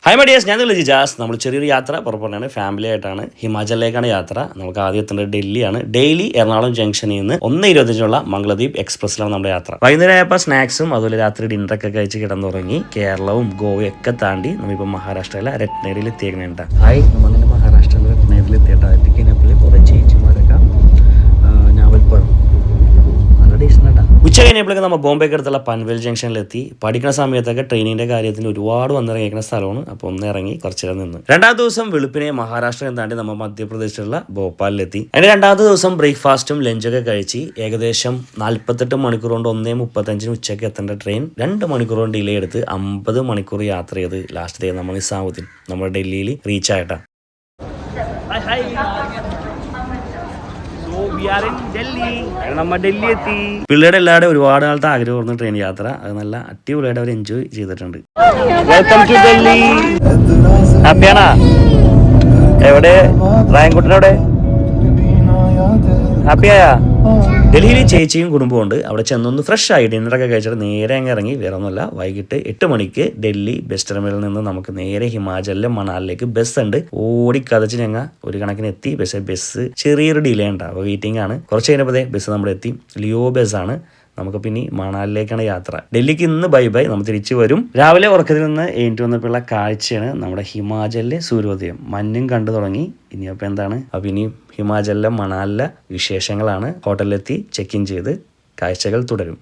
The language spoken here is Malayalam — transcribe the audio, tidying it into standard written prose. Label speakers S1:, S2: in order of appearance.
S1: ഹൈ മഡിയേഴ്സ്, ഞാൻ ജിജാസ്. നമ്മൾ ചെറിയൊരു യാത്ര പുറപ്പെടുകയാണ്. ഫാമിലി ആയിട്ടാണ് ഹിമാചലിലേക്കാണ് യാത്ര. നമുക്ക് ആദ്യം എത്തേണ്ടത് ഡൽഹിയാണ്. ഡെയിലി എറണാകുളം ജംഗ്ഷനിൽ നിന്ന് 1:25 മംഗളദ്വീപ് എക്സ്പ്രസ്സിലാണ് നമ്മുടെ യാത്ര. വൈകുന്നേരം ആയപ്പോൾ സ്നാക്സും അതുപോലെ രാത്രി ഡിന്നറൊക്കെ കഴിച്ച് കിടന്നുറങ്ങി കേരളവും ഗോവയും ഒക്കെ താണ്ടി നമ്മളിപ്പോൾ മഹാരാഷ്ട്രയിലെ രത്നഗിരിയിൽ എത്തിയേക്കുന്നുണ്ട്. ഹായ്, നമ്മങ്ങനെ മഹാരാഷ്ട്രയിലെ രത്നഗിരിയിൽ എത്തിയിട്ടാണ്. എത്തിക്കഴിഞ്ഞപ്പോൾ കുറേ ചേച്ചിമാരൊക്കെ ഞാവൽപ്പഴം നല്ല ടേസ്റ്റ് ഉണ്ടാ. ഉച്ച കഴിഞ്ഞപ്പോഴേക്കും നമ്മൾ ബോംബെക്ക് അടുത്തുള്ള പൻവേൽ ജംഗ്ഷനിലെത്തി. പഠിക്കുന്ന സമയത്തൊക്കെ ട്രെയിനിൻ്റെ കാര്യത്തിൽ ഒരുപാട് വന്നിറങ്ങിയിരിക്കുന്ന സ്ഥലമാണ്. അപ്പോൾ ഒന്ന് ഇറങ്ങി കുറച്ചു നേരം നിന്ന്. രണ്ടാമത്തെ ദിവസം വെളുപ്പിനെ മഹാരാഷ്ട്രയിൽ താണ്ടി നമ്മൾ മധ്യപ്രദേശിലുള്ള ഭോപ്പാലിലെത്തി. അതിന് രണ്ടാമത്തെ ദിവസം ബ്രേക്ക്ഫാസ്റ്റും ലഞ്ചൊക്കെ കഴിച്ച് ഏകദേശം 48 മണിക്കൂർ കൊണ്ട് 1:35 ഉച്ചയ്ക്ക് എത്തേണ്ട ട്രെയിൻ 2 മണിക്കൂർ കൊണ്ട് ഡിലേ എടുത്ത് 50 മണിക്കൂർ യാത്ര ചെയ്ത് ലാസ്റ്റ് ഡേ നമ്മൾ നിസാമുദ്ദീൻ നമ്മുടെ ഡൽഹിയിൽ റീച്ച് ആയിട്ടാണ്. പിള്ളേരുടെ എല്ലാവരും ഒരുപാട് കാലത്ത് ആഗ്രഹമായിരുന്നു ട്രെയിൻ യാത്ര. അത് നല്ല അടിപൊളിയായിട്ട് അവർ എൻജോയ് ചെയ്തിട്ടുണ്ട്. Welcome to Delhi. ഹാപ്പിയാണോ? എവിടെ റായൻകുട്ടനെവിടെ? ഹാപ്പിയായാ? ഡൽഹിയിൽ ചേച്ചിയും കുടുംബവും ഉണ്ട്. അവിടെ ചെന്നൊന്ന് ഫ്രഷ് ആയി ഡിന്നറൊക്കെ കഴിച്ചിട്ട് നേരെ അങ്ങ് ഇറങ്ങി. വേറെ ഒന്നുമല്ല, വൈകിട്ട് 8 മണിക്ക് ഡൽഹി ബസ് ടെർമിനലിൽ നിന്ന് നമുക്ക് നേരെ ഹിമാചലിലെ മണാലിലേക്ക് ബസ് ഉണ്ട്. ഓടിക്കതച്ച് ഞങ്ങൾ ഒരു കണക്കിന് എത്തി. പക്ഷേ ബസ് ചെറിയൊരു ഡിലേ ഉണ്ട്. അപ്പോൾ വെയിറ്റിംഗ് ആണ്. കുറച്ച് കഴിഞ്ഞപ്പോൾ ബസ് നമ്മുടെ എത്തി. ലിയോ ബസ്സാണ്. നമുക്ക് പിന്നെ മണാലിലേക്കാണ് യാത്ര. ഡൽഹിക്ക് ഇന്ന് ബൈ ബൈ, നമ്മൾ തിരിച്ചു വരും. രാവിലെ ഉറക്കത്തിൽ നിന്ന് എഴുന്നേറ്റ് വന്നപ്പോഴുള്ള കാഴ്ചയാണ് നമ്മുടെ ഹിമാചലിലെ സൂര്യോദയം. മഞ്ഞും കണ്ടു തുടങ്ങി. ഇനിയപ്പോൾ എന്താണ്? അപ്പോൾ ഇനി ഹിമാചലിലെ മണാലിലെ വിശേഷങ്ങളാണ്. ഹോട്ടലിലെത്തി ചെക്ക് ഇൻ ചെയ്ത് കാഴ്ചകൾ തുടരും.